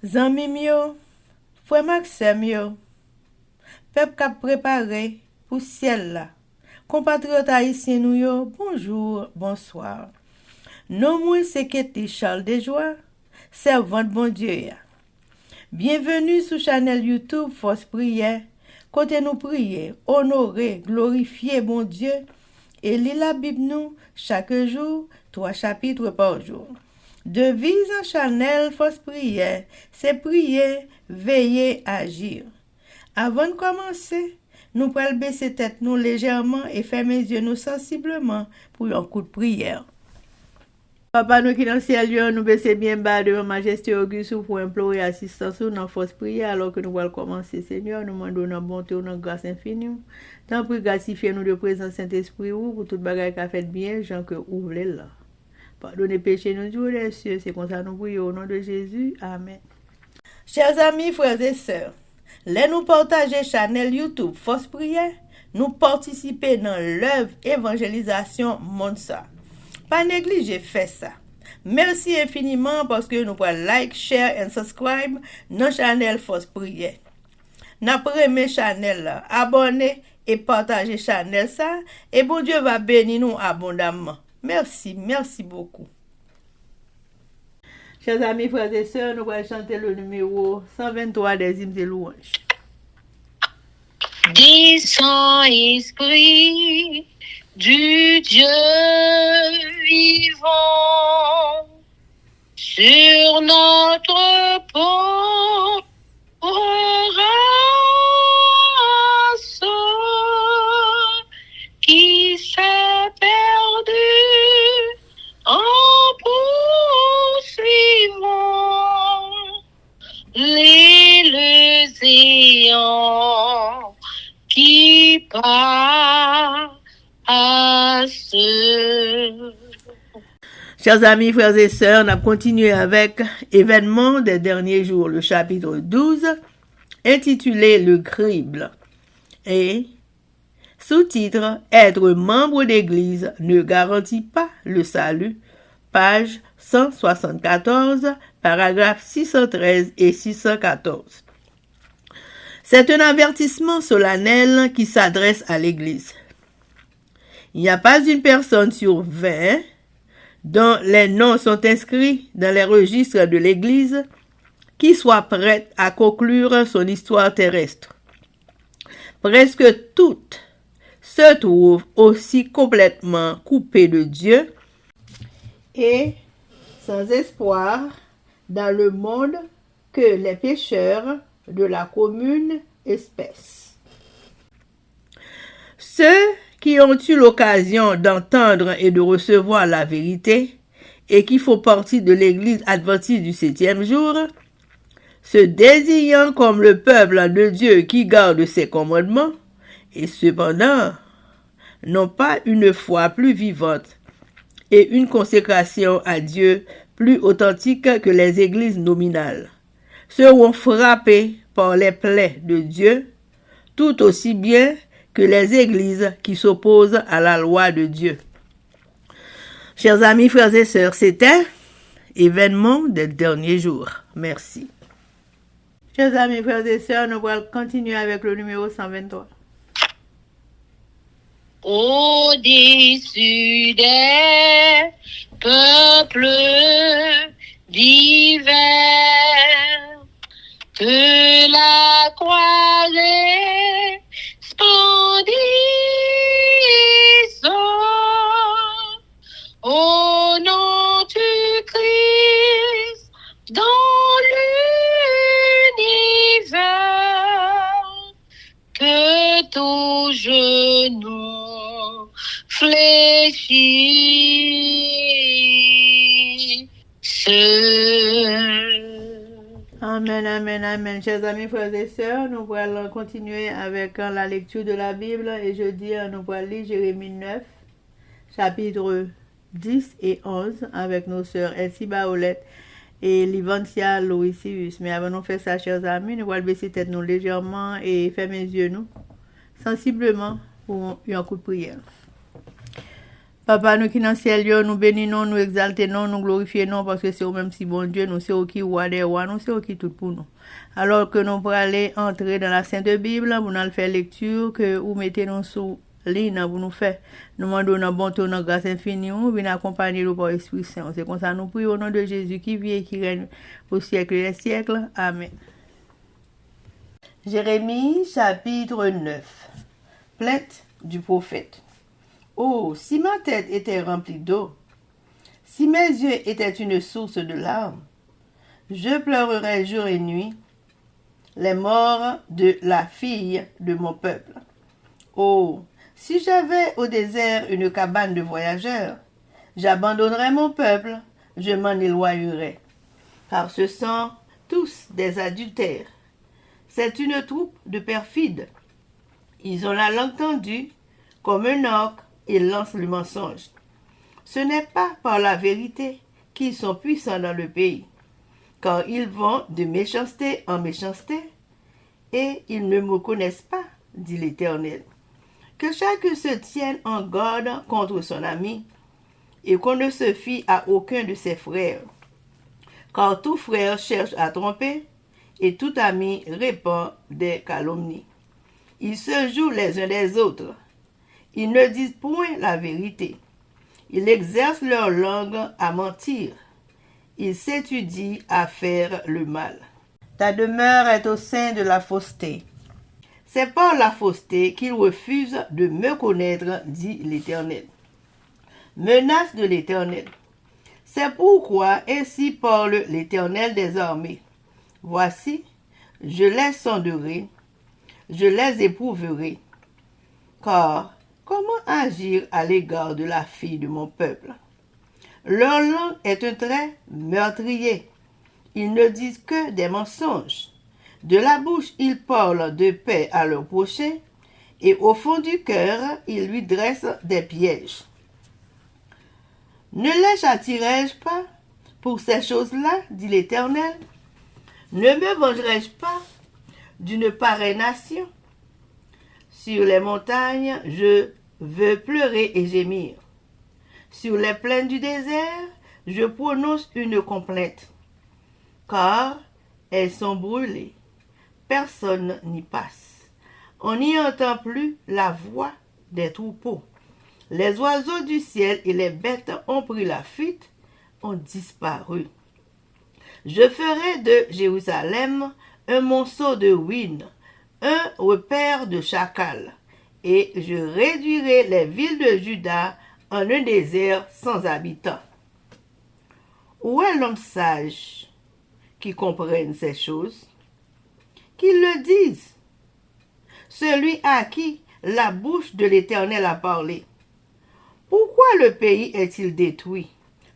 Zanmim yo, frère Maxime yo, peuple k'ap préparé pour ciel là. Compatriotes haïtiens nous yo, bonjour, bonsoir. Non moi c'est Ketty Charles Desjoie, servante bon Dieu ya. Bienvenue sur channel YouTube Force Prière, côté nous prier, honorer, glorifier bon Dieu et lire la Bible nous chaque jour, 3 chapitres par jour. Devise en channel Force Prière, c'est prier, veiller, agir. Avant de commencer, nous pouvons baisser tête nous légèrement et fermer les yeux nous sensiblement pour un coup de prière. Papa nous qui dans le ciel, nous baissons bien bas devant Majesté Auguste pour implorer assistance dans la force prière alors que nous allons commencer. Seigneur, nous demandons notre bonté, notre grâce infinie. Tant pour gratifier nous de présence Saint-Esprit pour toute bagaille qui a fait bien, Jean que ouvre là. Pardonnez péché nous Dieu les cieux, c'est comme ça nous prions au nom de Jésus. Amen. Chers amis, frères et sœurs, les nous partager channel YouTube Force Prière, nous participer dans l'œuvre évangélisation Monsa. Pas négliger faire ça. Merci infiniment parce que nous pouvons like, share et subscribe dans channel Force Prière. N'après mes channel là, abonnez et partagez channel ça et bon Dieu va bénir nous abondamment. Merci beaucoup. Chers amis, frères et sœurs, nous allons chanter le numéro 123 des hymnes de louange. Des Saint-Esprit du Dieu vivant sur notre pauvre race qui s'est perdue en poursuivant les géants qui passent. Chers amis, frères et sœurs, on a continué avec événements des derniers jours, le chapitre 12, intitulé Le crible. Et sous-titre, être membre d'église ne garantit pas le salut, page 174, paragraphes 613 et 614. C'est un avertissement solennel qui s'adresse à l'église. Il n'y a pas une personne sur 20 dont les noms sont inscrits dans les registres de l'Église qui soit prête à conclure son histoire terrestre. Presque toutes se trouvent aussi complètement coupées de Dieu et sans espoir dans le monde que les pécheurs de la commune espèce. Ceux qui ont eu l'occasion d'entendre et de recevoir la vérité et qui font partie de l'Église adventiste du 7e jour, se désignant comme le peuple de Dieu qui garde ses commandements, et cependant n'ont pas une foi plus vivante et une consécration à Dieu plus authentique que les églises nominales, seront frappés par les plaies de Dieu tout aussi bien que les églises qui s'opposent à la loi de Dieu. Chers amis, frères et sœurs, c'était événement des derniers jours. Merci. Chers amis, frères et sœurs, nous allons continuer avec le numéro 123. Au-dessus des peuples divers, que la croisée splendissant au nom du Christ dans l'univers, que tout genou fléchisse. Amen, amen, amen. Chers amis, frères et sœurs, nous allons continuer avec la lecture de la Bible et jeudi, nous allons lire Jérémie 9, chapitre 10 et 11 avec nos sœurs Elsie Baolette et Livantia Louisius. Mais avant de faire ça, chers amis, nous allons baisser tête nous légèrement et fermer les yeux nous sensiblement pour un coup de prière. Papa, nous qui dans le ciel, nous bénissons, nous exaltons, nous glorifions, parce que c'est au même si bon Dieu, nous c'est au qui roi des rois, nous c'est au qui tout pour nous. Alors que nous pourrons aller entrer dans la Sainte Bible, pour nous faire lecture, que vous mettez nous sous ligne pour nous faire. Nous demandons notre bonté, notre grâce infinie, nous venons accompagner nous par l'Esprit Saint. C'est comme ça nous prions au nom de Jésus qui vit et qui règne au siècle des siècles. Amen. Jérémie chapitre 9. Plainte du prophète. Oh, si ma tête était remplie d'eau, si mes yeux étaient une source de larmes, je pleurerais jour et nuit les morts de la fille de mon peuple. Oh, si j'avais au désert une cabane de voyageurs, j'abandonnerais mon peuple, je m'en éloignerais, car ce sont tous des adultères. C'est une troupe de perfides. Ils ont la langue tendue comme un orque et lancent le mensonge. Ce n'est pas par la vérité qu'ils sont puissants dans le pays, car ils vont de méchanceté en méchanceté, et ils ne me connaissent pas, dit l'Éternel. Que chacun se tienne en garde contre son ami, et qu'on ne se fie à aucun de ses frères, car tout frère cherche à tromper, et tout ami répand des calomnies. Ils se jouent les uns des autres. Ils ne disent point la vérité. Ils exercent leur langue à mentir. Ils s'étudient à faire le mal. Ta demeure est au sein de la fausseté. C'est par la fausseté qu'ils refusent de me connaître, dit l'Éternel. Menace de l'Éternel. C'est pourquoi ainsi parle l'Éternel des armées. Voici, je les sonderai, je les éprouverai. Car comment agir à l'égard de la fille de mon peuple? Leur langue est un trait meurtrier. Ils ne disent que des mensonges. De la bouche, ils parlent de paix à leur prochain, et au fond du cœur, ils lui dressent des pièges. Ne les châtierai-je pas pour ces choses-là, dit l'Éternel? Ne me vengerai-je pas d'une pareille nation? Sur les montagnes, je veux pleurer et gémir. Sur les plaines du désert, je prononce une complainte, car elles sont brûlées. Personne n'y passe. On n'y entend plus la voix des troupeaux. Les oiseaux du ciel et les bêtes ont pris la fuite, ont disparu. Je ferai de Jérusalem un monceau de ruines, un repère de chacals, et je réduirai les villes de Juda en un désert sans habitants. Où est l'homme sage qui comprenne ces choses? Qu'il le dise, celui à qui la bouche de l'Éternel a parlé. Pourquoi le pays est-il détruit,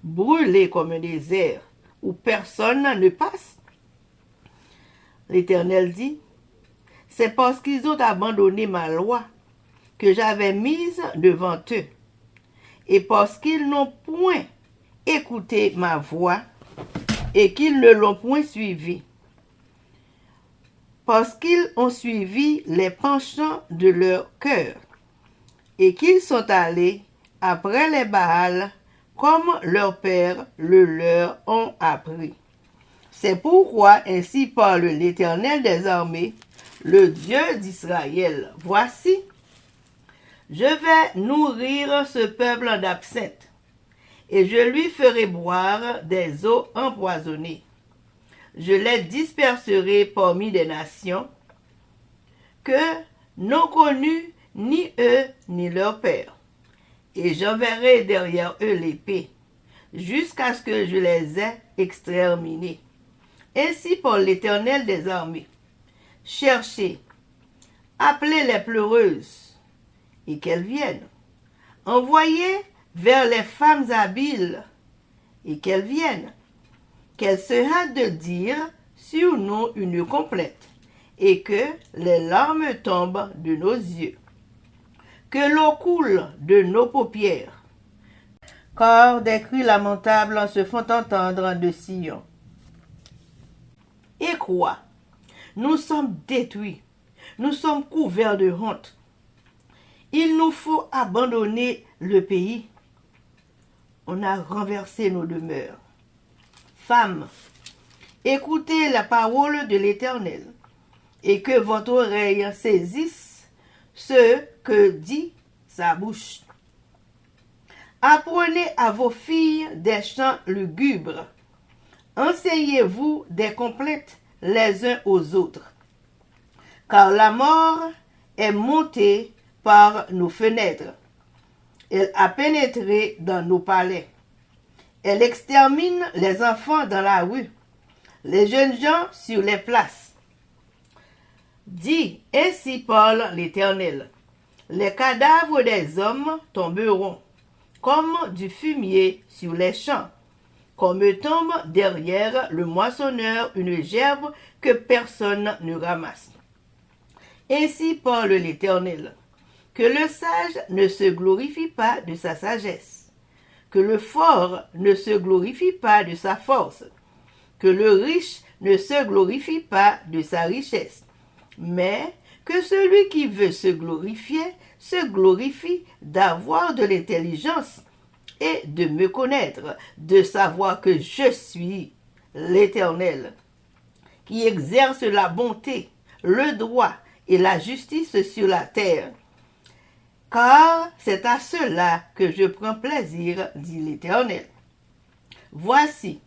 brûlé comme un désert, où personne ne passe? L'Éternel dit, c'est parce qu'ils ont abandonné ma loi que j'avais mise devant eux, et parce qu'ils n'ont point écouté ma voix, et qu'ils ne l'ont point suivie, parce qu'ils ont suivi les penchants de leur cœur, et qu'ils sont allés après les Baals, comme leurs pères le leur ont appris. C'est pourquoi ainsi parle l'Éternel des armées, le Dieu d'Israël. Voici, je vais nourrir ce peuple d'absinthe, et je lui ferai boire des eaux empoisonnées. Je les disperserai parmi des nations que n'ont connu ni eux ni leur père. Et j'enverrai derrière eux l'épée, jusqu'à ce que je les ai exterminés. Ainsi parle l'Éternel des armées. Cherchez, appelez les pleureuses, et qu'elles viennent. Envoyez vers les femmes habiles, et qu'elles viennent. Qu'elles se hâtent de dire sur nous une complainte, et que les larmes tombent de nos yeux, que l'eau coule de nos paupières, car des cris lamentables se font entendre de Sion. Et quoi? Nous sommes détruits, nous sommes couverts de honte. Il nous faut abandonner le pays, on a renversé nos demeures. Femmes, écoutez la parole de l'Éternel, et que votre oreille saisisse ce que dit sa bouche. Apprenez à vos filles des chants lugubres. Enseignez-vous des complètes les uns aux autres. Car la mort est montée par nos fenêtres. Elle a pénétré dans nos palais. Elle extermine les enfants dans la rue, les jeunes gens sur les places. Dit, ainsi parle l'Éternel, les cadavres des hommes tomberont, comme du fumier sur les champs, comme tombe derrière le moissonneur une gerbe que personne ne ramasse. Ainsi parle l'Éternel, que le sage ne se glorifie pas de sa sagesse, que le fort ne se glorifie pas de sa force, que le riche ne se glorifie pas de sa richesse, mais que celui qui veut se glorifie d'avoir de l'intelligence et de me connaître, de savoir que je suis l'Éternel, qui exerce la bonté, le droit et la justice sur la terre. Car c'est à cela que je prends plaisir, dit l'Éternel. Voici,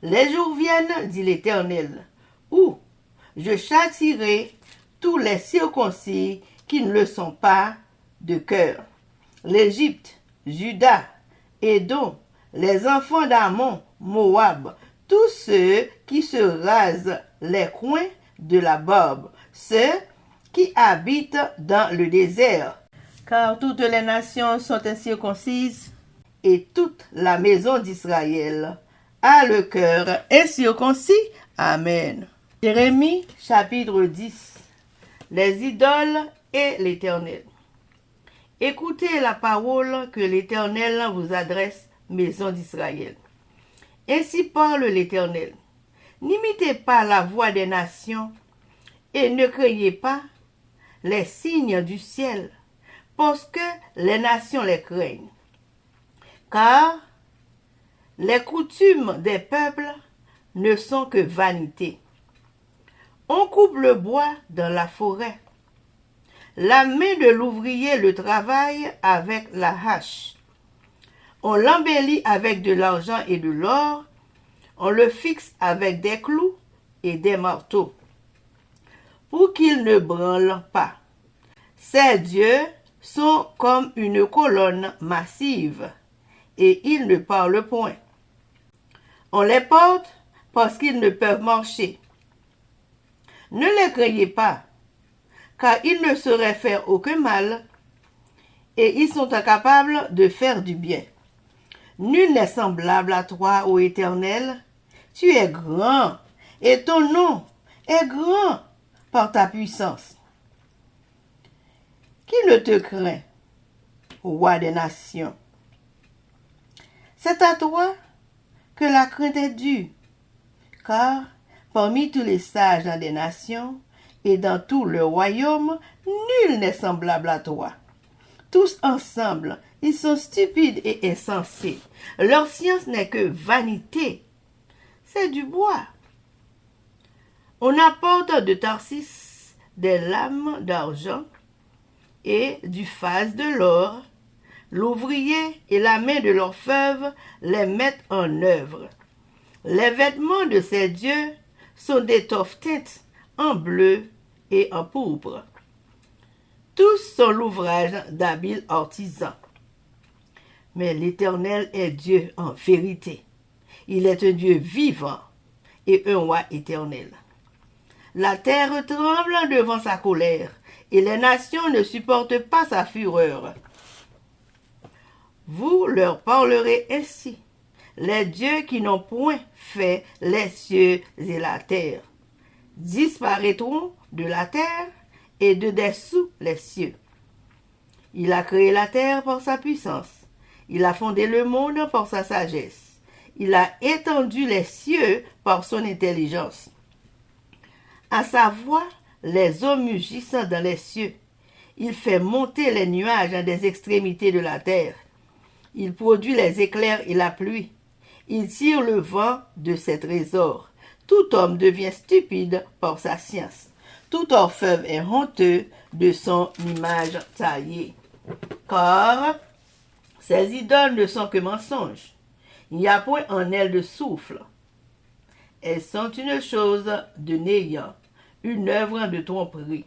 les jours viennent, dit l'Éternel, où je châtierai tous les circoncis qui ne le sont pas de cœur. L'Égypte, Juda, Édom, les enfants d'Ammon, Moab, tous ceux qui se rasent les coins de la barbe, ceux qui habitent dans le désert. Car toutes les nations sont incirconcises et toute la maison d'Israël a le cœur incirconcis. Amen. Jérémie chapitre 10. Les idoles et l'Éternel. Écoutez la parole que l'Éternel vous adresse, maison d'Israël. Ainsi parle l'Éternel. N'imitez pas la voix des nations et ne craignez pas les signes du ciel, parce que les nations les craignent. Car les coutumes des peuples ne sont que vanité. On coupe le bois dans la forêt. La main de l'ouvrier le travaille avec la hache. On l'embellit avec de l'argent et de l'or. On le fixe avec des clous et des marteaux, pour qu'il ne branle pas. Ces dieux sont comme une colonne massive, et ils ne parlent point. On les porte parce qu'ils ne peuvent marcher. Ne les craignez pas, car ils ne sauraient faire aucun mal, et ils sont incapables de faire du bien. Nul n'est semblable à toi, ô Éternel. Tu es grand, et ton nom est grand par ta puissance. Qui ne te craint, roi des nations? C'est à toi que la crainte est due, car parmi tous les sages dans des nations et dans tout le royaume, nul n'est semblable à toi. Tous ensemble, ils sont stupides et insensés. Leur science n'est que vanité. C'est du bois. On apporte de Tarsis des lames d'argent et du phase de l'or. L'ouvrier et la main de l'orfèvre les mettent en œuvre. Les vêtements de ces dieux sont d'étoffes teintes en bleu et en pourpre. Tous sont l'ouvrage d'habiles artisans. Mais l'Éternel est Dieu en vérité. Il est un Dieu vivant et un roi éternel. La terre tremble devant sa colère, et les nations ne supportent pas sa fureur. Vous leur parlerez ainsi, les dieux qui n'ont point fait les cieux et la terre disparaîtront de la terre et de dessous les cieux. Il a créé la terre par sa puissance. Il a fondé le monde par sa sagesse. Il a étendu les cieux par son intelligence. À sa voix, les eaux mugissent dans les cieux. Il fait monter les nuages des extrémités de la terre. Il produit les éclairs et la pluie. Il tire le vent de ses trésors. Tout homme devient stupide par sa science. Tout orfèvre est honteux de son image taillée. Car ces idoles ne sont que mensonges. Il n'y a point en elles de souffle. Elles sont une chose de néant, une œuvre de tromperie.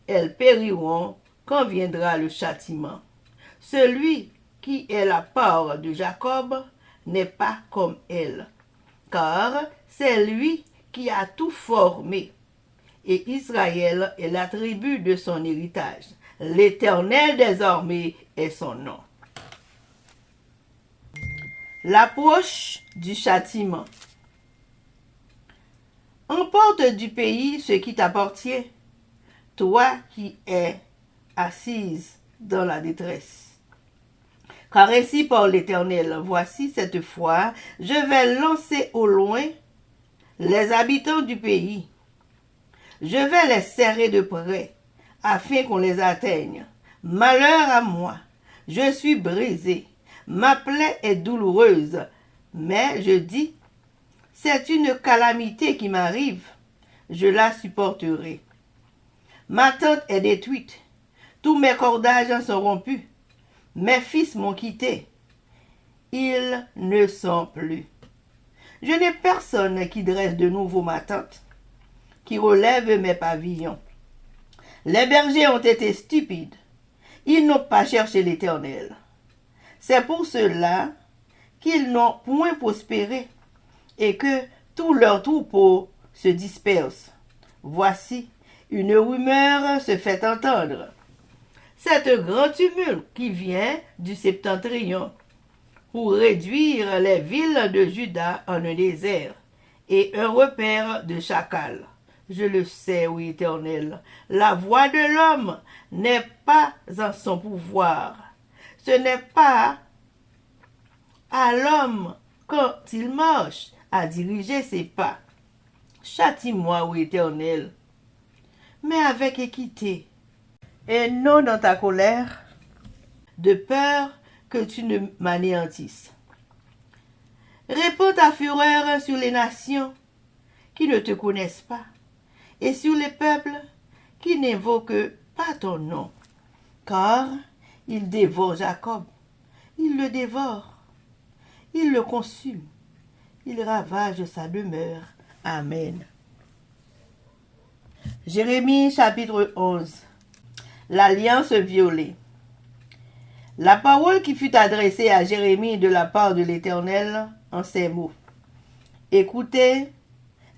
Elles périront quand viendra le châtiment. Celui qui est la part de Jacob n'est pas comme elle, car c'est lui qui a tout formé, et Israël est la tribu de son héritage. L'Éternel des armées est son nom. L'approche du châtiment. Emporte du pays ce qui t'appartient, toi qui es assise dans la détresse. Car ainsi par l'Éternel, voici cette fois, je vais lancer au loin les habitants du pays. Je vais les serrer de près, afin qu'on les atteigne. Malheur à moi, je suis brisé, ma plaie est douloureuse, mais je dis, c'est une calamité qui m'arrive, je la supporterai. Ma tente est détruite, tous mes cordages sont rompus. Mes fils m'ont quitté, ils ne sont plus. Je n'ai personne qui dresse de nouveau ma tente, qui relève mes pavillons. Les bergers ont été stupides, ils n'ont pas cherché l'Éternel. C'est pour cela qu'ils n'ont point prospéré et que tous leurs troupeaux se dispersent. Voici, une rumeur se fait entendre. C'est un grand tumulte qui vient du septentrion pour réduire les villes de Juda en un désert et un repère de chacal. Je le sais, oui, Éternel, la voix de l'homme n'est pas en son pouvoir. Ce n'est pas à l'homme, quand il marche, à diriger ses pas. Châtie-moi, oui, Éternel, mais avec équité, et non dans ta colère, de peur que tu ne m'anéantisses. Répands ta fureur sur les nations qui ne te connaissent pas, et sur les peuples qui n'invoquent pas ton nom, car il dévore Jacob, il le dévore, il le consume, il ravage sa demeure. Amen. Jérémie chapitre 11. L'alliance violée. La parole qui fut adressée à Jérémie de la part de l'Éternel en ces mots. Écoutez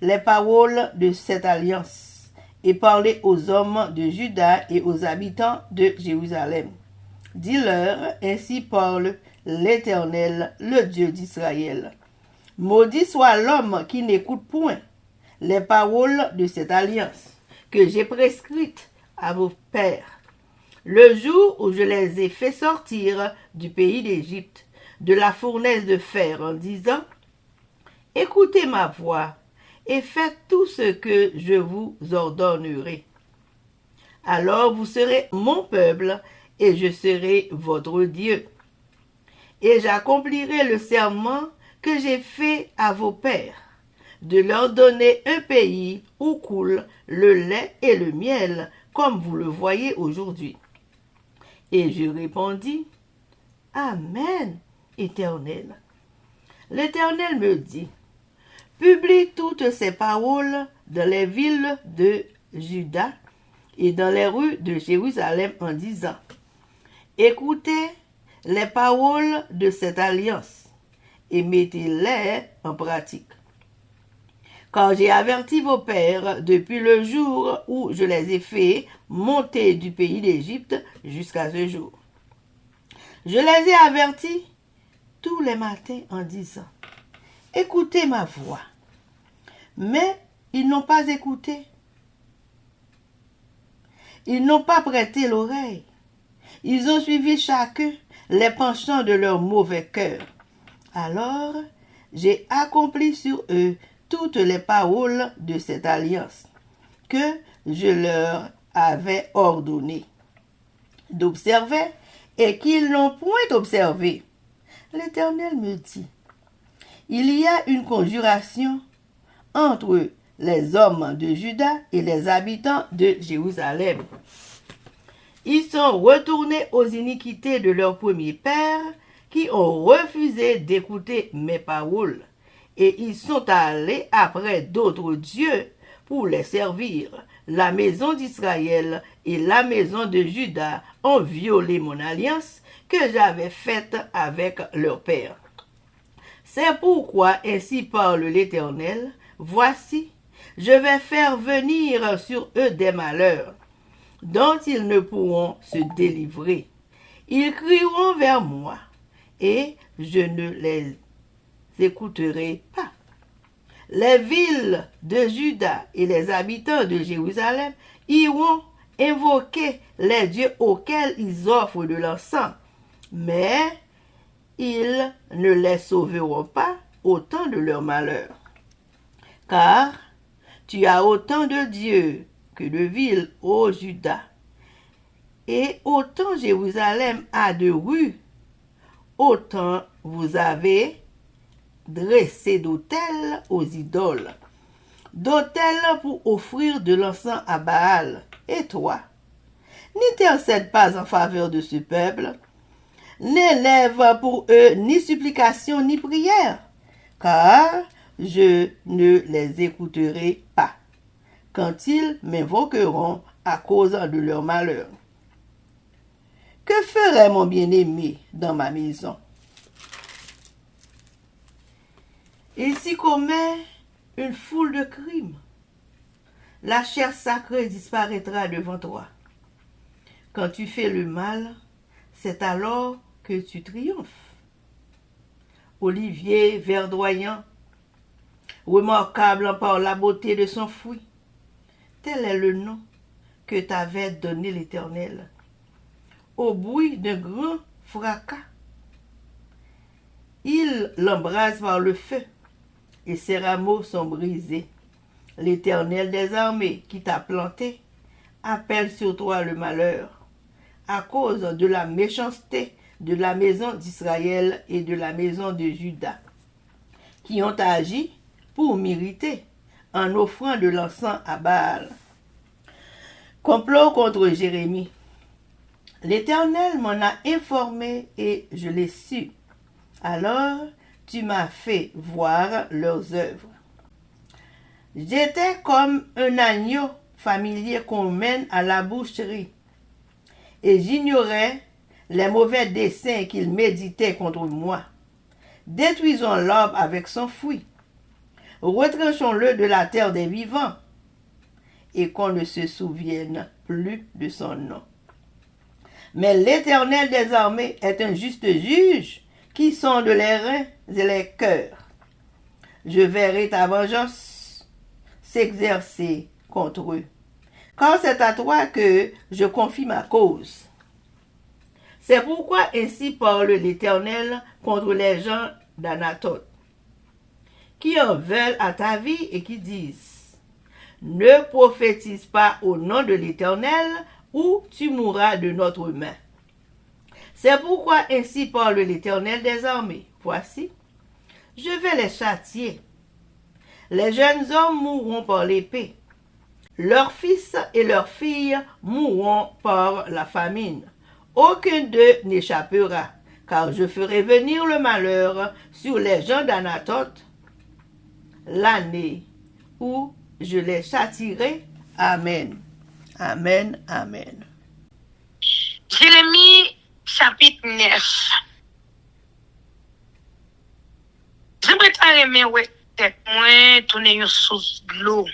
les paroles de cette alliance et parlez aux hommes de Juda et aux habitants de Jérusalem. Dis-leur, ainsi parle l'Éternel, le Dieu d'Israël. Maudit soit l'homme qui n'écoute point les paroles de cette alliance que j'ai prescrite à vos pères. Le jour où je les ai fait sortir du pays d'Égypte, de la fournaise de fer, en disant, « Écoutez ma voix et faites tout ce que je vous ordonnerai. Alors vous serez mon peuple et je serai votre Dieu. Et j'accomplirai le serment que j'ai fait à vos pères, de leur donner un pays où coule le lait et le miel, comme vous le voyez aujourd'hui. » Et je répondis, « Amen, Éternel. » L'Éternel me dit, « Publie toutes ces paroles dans les villes de Juda et dans les rues de Jérusalem en disant, « Écoutez les paroles de cette alliance et mettez-les en pratique. Car j'ai averti vos pères depuis le jour où je les ai fait monter du pays d'Égypte jusqu'à ce jour. Je les ai avertis tous les matins en disant, « Écoutez ma voix. » Mais ils n'ont pas écouté. Ils n'ont pas prêté l'oreille. Ils ont suivi chacun les penchants de leur mauvais cœur. Alors, j'ai accompli sur eux toutes les paroles de cette alliance que je leur avais ordonné d'observer et qu'ils n'ont point observé. L'Éternel me dit, il y a une conjuration entre les hommes de Juda et les habitants de Jérusalem. Ils sont retournés aux iniquités de leurs premiers pères qui ont refusé d'écouter mes paroles, et ils sont allés après d'autres dieux pour les servir. La maison d'Israël et la maison de Juda ont violé mon alliance que j'avais faite avec leur père. C'est pourquoi ainsi parle l'Éternel, voici, je vais faire venir sur eux des malheurs, dont ils ne pourront se délivrer. Ils crieront vers moi, et je ne les écouterai pas. Les villes de Juda et les habitants de Jérusalem iront invoquer les dieux auxquels ils offrent de l'encens, mais ils ne les sauveront pas au temps de leur malheur. Car tu as autant de dieux que de villes, ô Juda, et autant Jérusalem a de rues, autant vous avez dressé d'autels aux idoles, d'autels pour offrir de l'encens à Baal. Et toi, n'intercède pas en faveur de ce peuple, n'élève pour eux ni supplication ni prière, car je ne les écouterai pas quand ils m'invoqueront à cause de leur malheur. Que ferait mon bien-aimé dans ma maison? Il s'y commet une foule de crimes. La chair sacrée disparaîtra devant toi. Quand tu fais le mal, c'est alors que tu triomphes. Olivier verdoyant, remarquable par la beauté de son fruit, tel est le nom que t'avait donné l'Éternel. Au bruit d'un grand fracas, il l'embrase par le feu, et ses rameaux sont brisés. L'Éternel des armées qui t'a planté appelle sur toi le malheur, à cause de la méchanceté de la maison d'Israël et de la maison de Juda, qui ont agi pour m'irriter en offrant de l'encens à Baal. Complot contre Jérémie. L'Éternel m'en a informé et je l'ai su. Alors tu m'as fait voir leurs œuvres. J'étais comme un agneau familier qu'on mène à la boucherie, et j'ignorais les mauvais desseins qu'ils méditaient contre moi. Détruisons l'arbre avec son fruit, retranchons-le de la terre des vivants, et qu'on ne se souvienne plus de son nom. Mais l'Éternel des armées est un juste juge qui sonde les reins et les cœurs. Je verrai ta vengeance s'exercer contre eux, car c'est à toi que je confie ma cause. C'est pourquoi ainsi parle l'Éternel contre les gens d'Anathoth, qui en veulent à ta vie et qui disent, ne prophétise pas au nom de l'Éternel, ou tu mourras de notre main. C'est pourquoi ainsi parle l'Éternel des armées. Voici, je vais les châtier. Les jeunes hommes mourront par l'épée. Leurs fils et leurs filles mourront par la famine. Aucun d'eux n'échappera, car je ferai venir le malheur sur les gens d'Anathoth l'année où je les châtierai. Amen. Amen. Amen. Jérémie chapitre 9. J'aimerais t'aimer, ouais, tête moins, tourner une source de l'eau.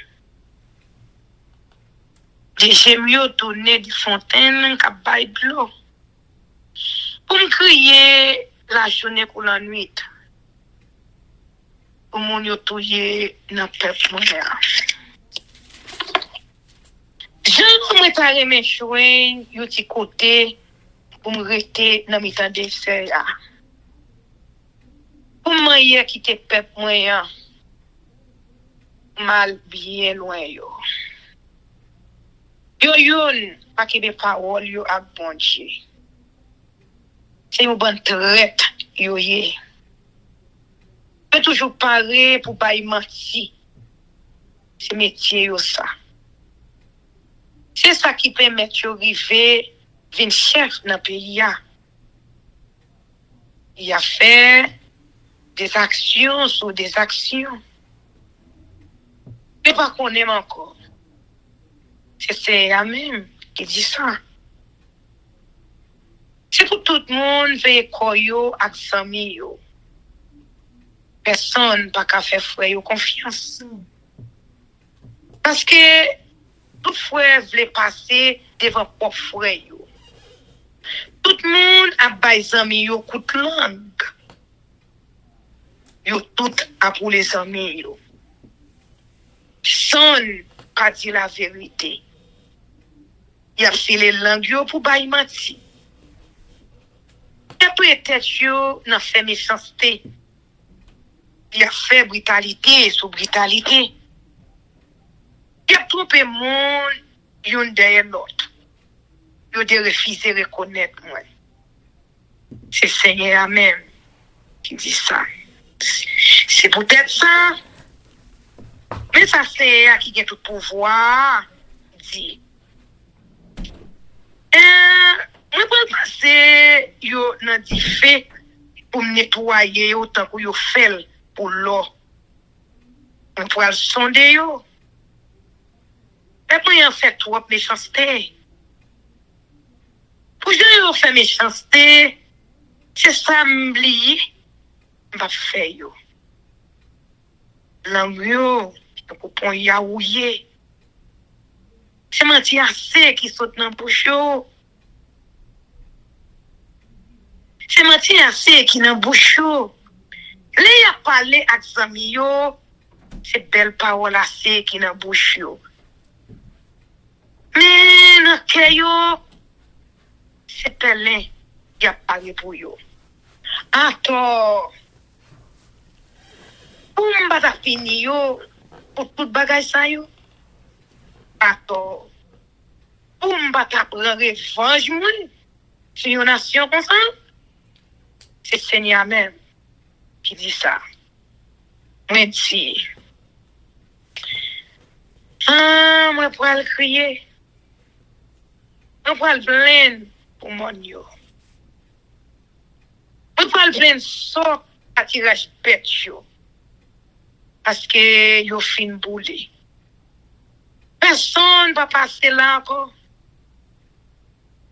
J'aime mieux tourner des fontaines qu'à bailler de l'eau. Pour me crier la journée ou la nuit. Pour mon yo touyer dans le peuple moyen. J'aimerais t'aimer chouin, yo ti côté, pour me rester dans le temps de ça. Pour moi, quitter le peuple moyen, mal bien loin yo. Yo yon, pas que des paroles yo ak bon Dieu. C'est une bonne traite, yo ye. Peut toujours parler pour pas y mentir. C'est métier yo ça. C'est ça qui permet de arriver à chef dans le pays. Il a fait des actions sur des actions. Mais pas qu'on aime encore. C'est la même qui dit ça. C'est pour tout le monde veille koyo ak sami yo. Personne pas qu'à faire frère yo confiance. Parce que tout frère voulait passer devant propre frère yo. Tout le monde a bay zami yo coup de langue. Yo tout a pour les amis yo. Son pas dit la vérité. Y a filé langue yo pour bay menti. Y a peut-être yo nan fait méchanceté. Y a fait brutalité sur brutalité. Y a trompé monde yon derrière l'autre. Yo de refuser reconnaître moi. C'est Seigneur même qui dit ça. C'est peut-être ça. Mais ça c'est à qui a tout pouvoir dit. Moi pour passer yo nan di fait pour me nettoyer autant que yo fait pour l'eau. On pourra le sonder yo. Et puis en fait trop méchanceté. Pour yo fait méchanceté, c'est ça m'oublier. Va faire yo. L'ambio, pour pon yaouye. C'est menti assez qui saute dans bouche yo. C'est menti assez qui dans bouche yo. Les a parlé avec zami yo, c'est belle parole assez qui dans bouche yo. Mais dans cœur yo, c'est Pelin qui a parlé pour yo. Attends. Pour m'bata fini yo, pour tout bagay sa yo. Attends. Pour m'bata prendre revanche moi, sur une nation comme ça. C'est Seigneur même qui dit ça. Moi dit. Moi pour le crier. Moi pour le plaindre pour mon yo. Moi pour le plaindre ça à tirage bête yo. Parce que yo fin boulé. Personne va passer là encore.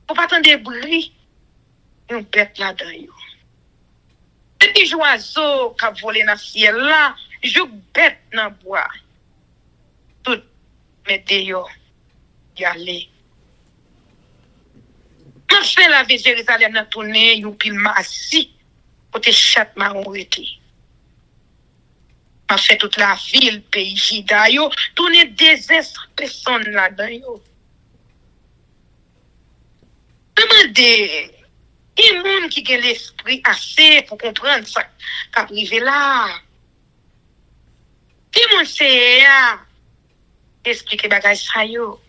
Faut pas attendre des bruits. Yon bête là-dedans yo. Petit oiseau qui a volé dans le ciel là, joue bête dans le bois. Tout mettez yo, y aller. Quand je fais la vie Jérusalem dans tourner, yon pile massi, côté chat marron rete. On fait toute la ville, pays Jida yo, tourner des personnes là-dedans yo. Demandez. Il y a des gens qui ont l'esprit assez pour comprendre ça qui a privé là. Qui moun c'est expliquer bagay ça yo.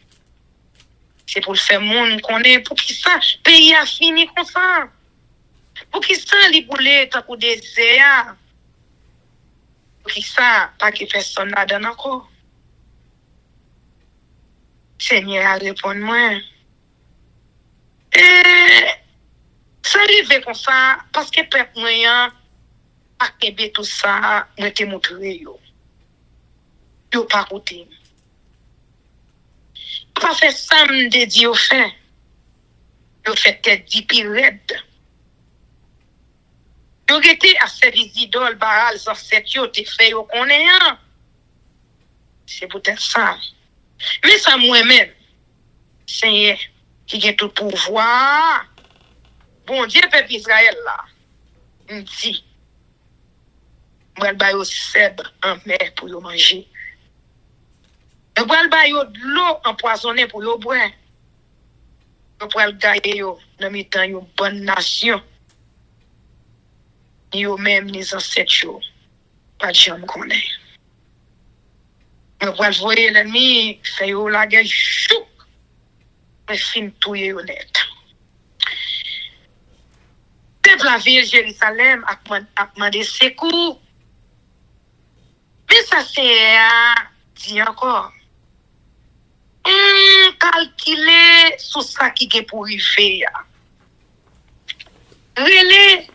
C'est pour le faire monde connaît pour qui ça pays a fini comme ça. Pour qui ça li boule tant pour désert. Pour qui ça pas que personne là dedans encore. Seigneur a répondu moi. Ça arrive comme ça parce que peuple moyen a kebe tout ça moi te montrer yo. Yo pas côté. Pas fait ça me dédié au fait. Yo fait tête di pirate. Yo était à service d'idole Baal sans cette yo te fait yo connaît. C'est peut-être ça. Mais ça moi-même Seigneur qui a tout pouvoir. Bon Dieu, peuple Israël là, me dit, moi, je vais cèdre en mer pour yo manger. Je vais de l'eau empoisonnée pour yo boire. Je vais gagner yo, dans mes temps, une bonne nation. Yo même les ancêtres yo, pas de gens connaît. Je vais voir l'ennemi, faire yo la guerre chouk, mais fin tout yo net. peuple la ville Jérusalem a demandé secours. Mais ça c'est dit encore. Calculer sur ça qui est pour arriver. Relais,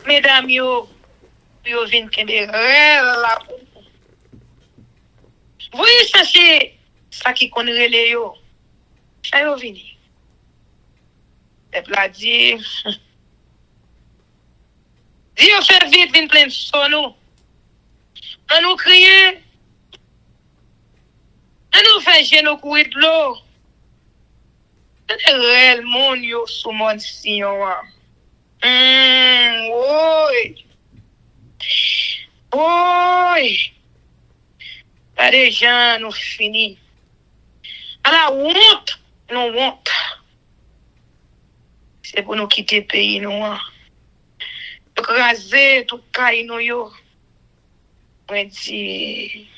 mesdames, yo vin kende la. Vous cherchez ça qui connaît relais yo. Ça yo vini. Peuple a dit, Dieu fait vite, vin plein sur nous. On nous crier. On nous fait genou courir de l'eau. C'est réel monde yo sous mon sillon. Oui. Oui. Pas des gens nous fini. À la honte, nous honte. C'est pour nous quitter le pays nous. Écraser tout caille nous yo. On dit.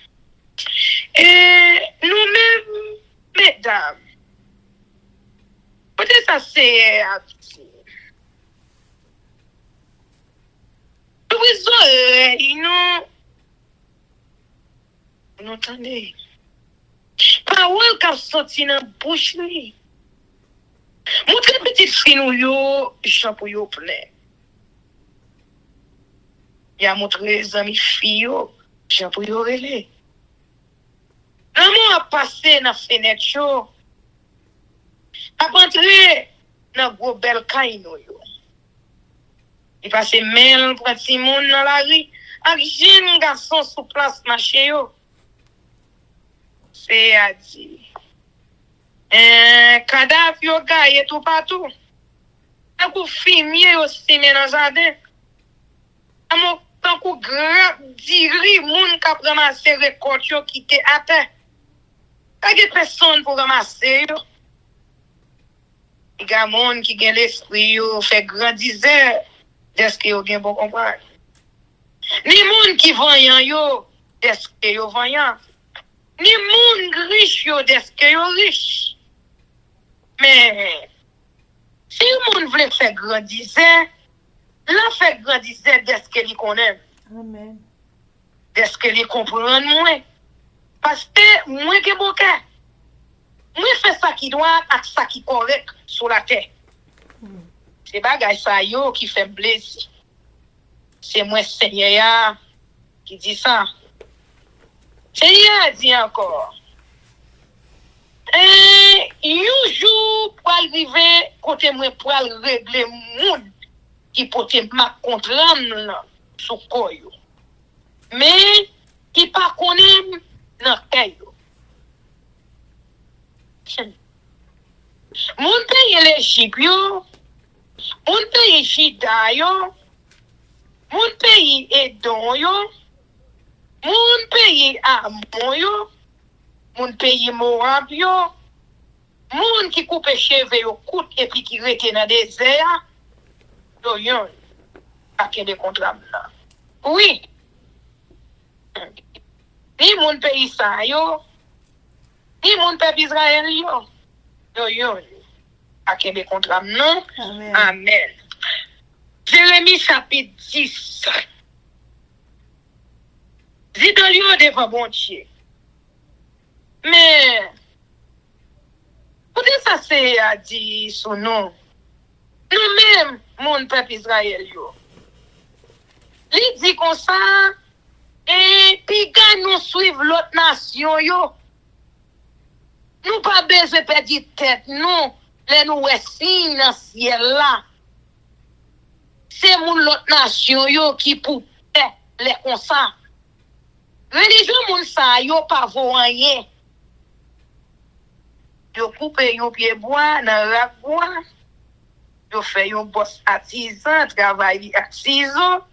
Et nous-mêmes, mesdames, peut-être ça c'est nous entendez. Parole qui sorti dans la bouche ni. Montre petite fille nous yo, chapeau yo plein. Il a montré les amis filles yo, chapeau yo relé. L'amour a passé dans la fenêtre chaud. A rentré dans gros bel caïno yo. Il passe mail pour Simon dans la rue. Avec jeune garçon sous place marché yo. C'est à dire. Cadavre yo gagne tout partout. Un coup fumier aussi mais dans jardin. Amon tant coup grand diri moun k'ap ramasser récolte yo qui était à terre. Pas de personne pour ramasser yo. Il y a des gens qui ont l'esprit yo fait grandir est-ce que yo gen bon comprendre. Ni moun qui voyant yo est-ce que yo voyant. Ni moun riche yo est-ce que yo riche. Mais si le monde veut faire grandir, la fait grandir est-ce que li connaît. Amen. Est-ce que li comprend moins. Parce que moi que bon cœur. Moi fais ça qui doit avec ça qui correct sur la terre. C'est bagay ça yo qui fait blesser. C'est moi Seigneur qui dit ça. Seigneur dit encore. Un jour pour arriver côté moi pour régler monde qui pote ma contre l'âme sur koyo. Mais qui pas connaît dans terre. Mon pays l'Égypte yo, mon pays Juda yo, mon pays Edom yo, mon pays Ammon yo, mon pays Moab yo, mon qui coupe cheveux yo coûte et puis qui rete dans désert, yo yon a que des contrats là. Oui. Ni mon pays ça yo, ni mon peuple Israël yo. Yo a que des contrats non. Amen. Amen. Jérémie chapitre 10. Dis dans lieu devant bon Dieu. Mais peut-être ça c'est à dire son nom. Nous-mêmes, mon peuple Israël yo. Il dit comme ça et puis quand nous suivons l'autre nation yo. Nous pas besoin de perdre tête, nous, les nous signe dans le ciel là. C'est mon l'autre nation yo qui pour les comme ça. Religion moun sa yo pas voyen. Yo coupe yon pied bois dans rack bois. Yo fait yon boss artisan, travail avec ciseaux.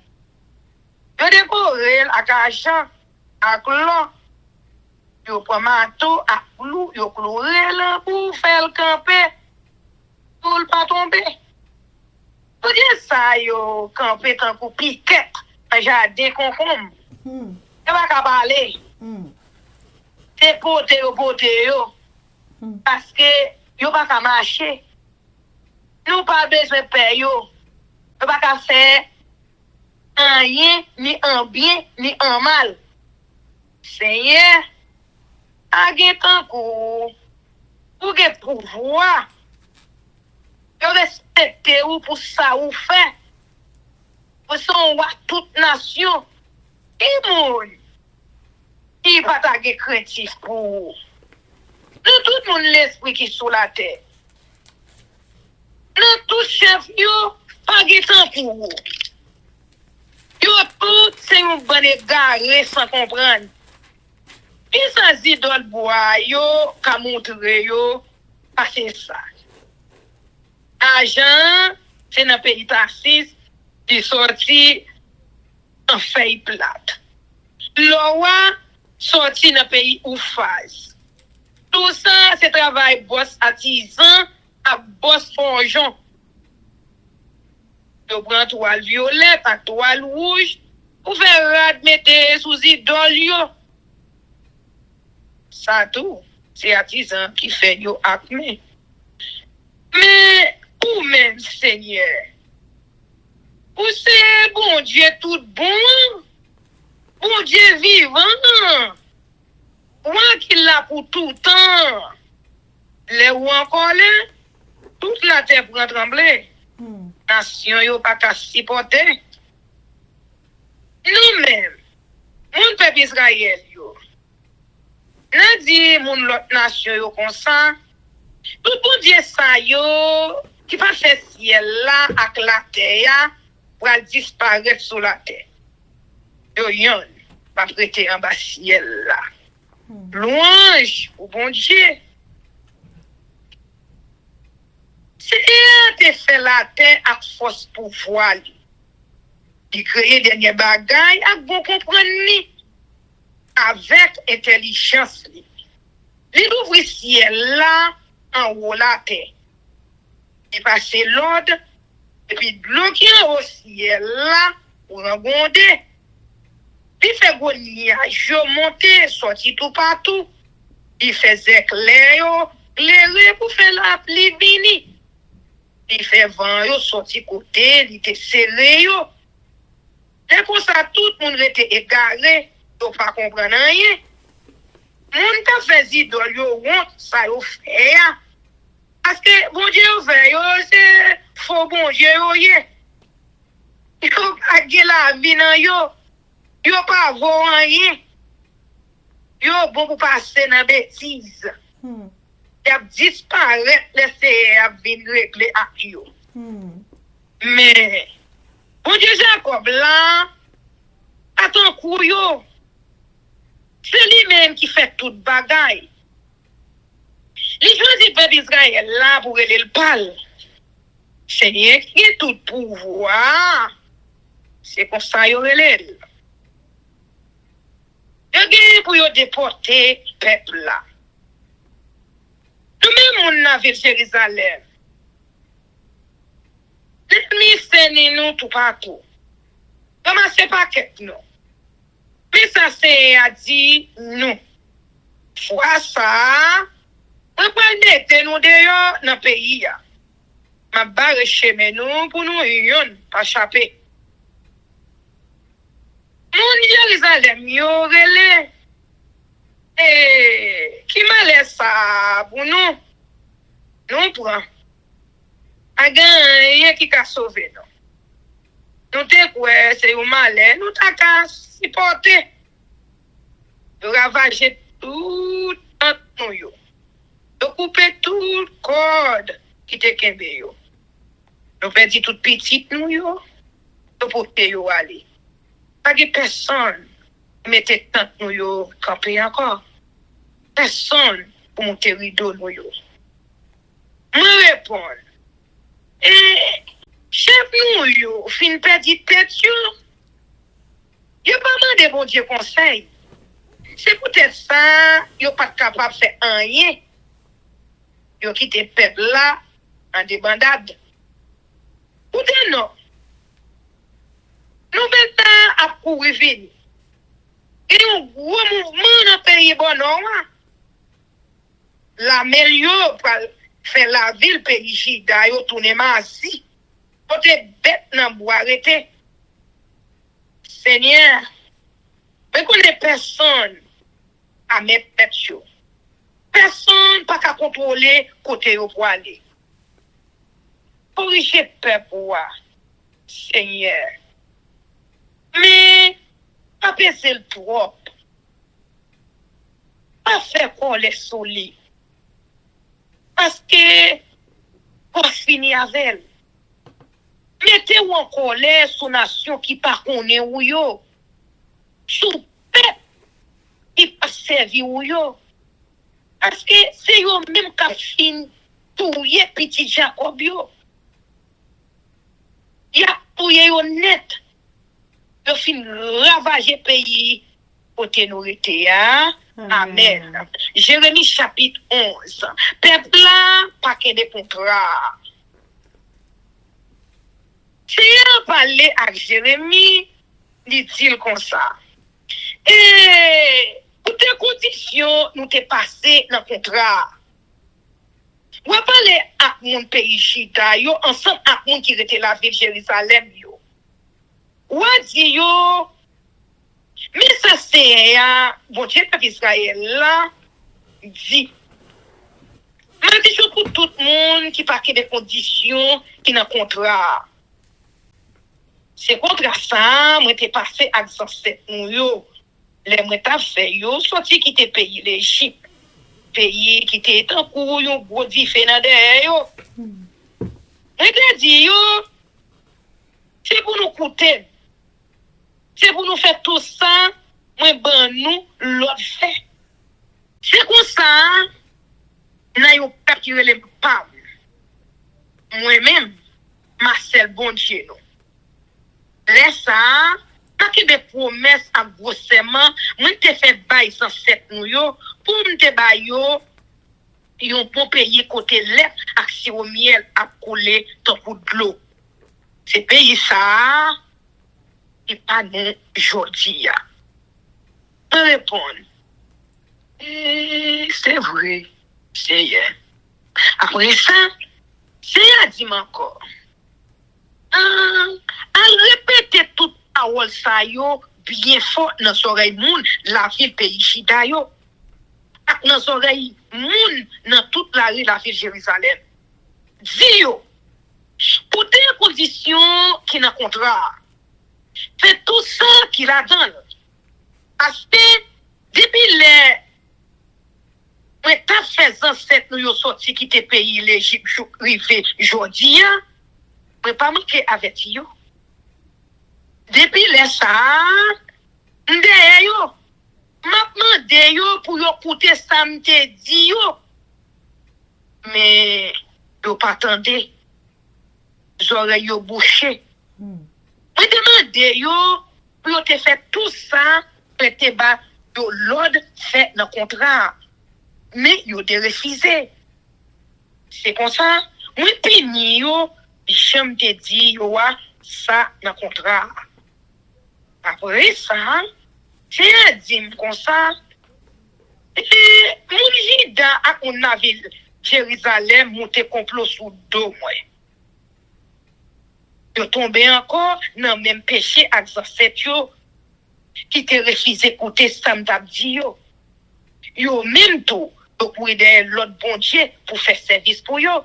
Yo décoré avec argent, avec l'or. Yo prend marteau à clou, yo cloué là pour faire le camper. Pour le pas tomber. Pour dire ça, yo camper tant pour piquette, un jardin concombre. Et pas qu'à parler. C'est pote yo. Parce que yo pas qu'à marcher. Nous pas besoin de payer yo. Yo pas qu'à faire un rien, ni un bien, ni un mal. Seigneur, a gen tankou, ou gen pouvoir, yo respecte ou pour ça ou fait. Pour son wa toute nation, qui moun, qui pas ta gen craintif pour. Nous tout le monde l'esprit qui sous la terre. Nous tout chef yo, pas gen temps pour. Yo tout c'est un bon égaré sans comprendre. Et sans idole bois yo, ka montre yo, pas c'est ça. Argent, c'est dans pays taxis, qui sorti en feuille plate. L'oua sorti dans pays oufaz. Tout ça, c'est travail boss artisan à boss forgeon. Yo prend toile violette à toile rouge, ou faire mettre sous idole yo. Ça tout, c'est artisan qui fait yo acme. Mais, ou même, Seigneur, ou c'est bon Dieu tout bon, bon Dieu vivant, ou qui l'a pour tout temps, les ou encore là, toute la terre prend trembler. Nation yo pas qu'à supporter. Nous-mêmes, mon peuple Israël yo, n'a dit mon l'autre nation yo comme ça, tout bon Dieu ça yo, qui va faire ciel là avec la terre pour disparaître sur la terre. Yo yon va prêter en bas ciel là. Louange au bon Dieu. C'est te fait la terre avec force pouvoir. Il crée dernier bagaille avec bon comprendre avec intelligence. Il ouvre ciel là en haut la terre. Il passe l'ordre et puis bloquer au ciel là pour rebondir. Il fait gros nuage monter sorti tout partout. Il fait éclair éclairer pour faire la pluie venir. Il fait vent yo sorti côté, il était serré yo. Et comme ça tout le monde était égaré, yo pas comprendre rien. Moun ta fait idole yo honte ça yo fait. Parce que bon Dieu fait yo c'est faux bon Dieu yo yé. Yo pas gè la vie nan yo. Yo pas vaut rien. Yo bon pour passer dans bêtise. Y a disparaître laisser à venir régler à yo. Mais bon Dieu Jacob là attends coup yo. C'est lui-même qui fait toute bagaille. Il choisit peuple Israël là pour aller le parle. Seigneur qui a tout pouvoir. C'est comme ça yo relève. Yo gen pour yo déporter peuple là. Nous-mêmes, on a vu Jérusalem. L'ennemi fait nous tout partout. Comment c'est pas que nous? Mais ça, c'est à dire nous. Fois ça, on peut mettre nous dehors dans le pays. Ma barre chemin nous pour nous yon, pas chapé. Mon Jérusalem, yo relé. Qui m'a laissé ça pour nous? Nous prend. A rien qui a sauvé nous. Nous te quoi c'est un malheur, nous t'a qu'à supporter. Nous ravager tout nous yo. Nous couper tout corde qui te kembe yo. Nous perdi toute petite nous yo. Nous porter yo aller. Pas de personne mettez tant nous yo camper encore. Personne pour monter rideau nous yo. Me répondre. Et chef nous yo fin perdu tête yo. Yo pas mandé bon Dieu conseil. C'est peut-être ça yo pas capable faire rien. Yo quitté peuple là en débandade. Ou de non. Nous maintenant à courir venir. Et un gros mouvement dans le pays Bonon. La meilleure pour faire la ville pays Jida, yo tourne Masi. Côté bête dans bois arrêté. Seigneur, mais qu'on est personne à mettre tête chaud. Personne pas qu'à contrôler côté où pour aller. Corriger peuple, Seigneur. Mais, pas baisser le trop. Pas faire qu'on les solides. Parce que, pour finir avec elle, mettez-vous en colère sous nation qui pas connaît ou yo. Sous peuple qui pas servi ou yo. Parce que c'est yo même qui fin touye petit Jacob yo. Ya touye yo net. Yo fin ravager pays côté nous était. Amen. Jérémie chapitre 11. Peuple là, pas que des contrats. Si on parlait avec Jérémie, dit-il comme ça. Et pour tes conditions, nous t'es passé dans le contrat. On va parler avec mon pays Chita, yo, ensemble avec mon qui était la ville de Jérusalem, yo. On va dire, yo, mais ça c'est, bon Dieu, peuple Israël, là, dit. Mais dis pour tout le monde qui parle des conditions qui n'a contrat. C'est contre ça, moi t'ai passé à 107 yo. Les moi t'as fait yo, sorti qui t'es payé l'Égypte. Pays qui t'est en cours, yo, gros différent de yo. Moi t'ai dit yo, c'est pour nous coûter. C'est pour nous faire tout ça, moi ben nous l'autre fait. C'est comme ça, n'a yo peuple qui relève pas. Moi-même, Marcel bon Dieu. Laisse ça, pas que des promesses à grossement, moi te fait bail 107 nous yo, pour me te bail yo, yon bon pays côté lait, accès au miel à couler ton coup de l'eau. C'est pays ça, et pas de jodi. Je réponds, c'est vrai, c'est hier. Après ça, c'est à dire encore. À répéter toute parole ça yo bien fort dans l'oreille moun la ville pays Chida yo dans l'oreille moun dans toute la rue la ville Jérusalem. Dis yo pour des conditions qui n'a contrat. Fait tout ça qui la donne. Parce que depuis les mais t'as fait ancêtre nous yo sorti qui te pays l'Égypte rivé jodi mais pas manquer avec yo. Depuis les ça, m'de yo, m'a demandé yo pour yo écouter ça m'te dit yo. Mais yo pas attendé. J'aurais yo bouché. M'a demandé yo pour yo te fait tout ça, pour te ba yo l'ordre fait dans contrat. Mais yo te refusé. C'est comme ça, moi pini yo, j'aime te dit yo ça dans contrat. Après ça, c'est un dîme comme ça. Et mon jida à mon ville Jérusalem monté complot sous dos moi. Yo tombé encore dans même péché avec ancêtre yo qui te refusé écouter ça m't'a dit yo. Yo même tout yo pour aider l'autre bon Dieu pour faire service pour yo.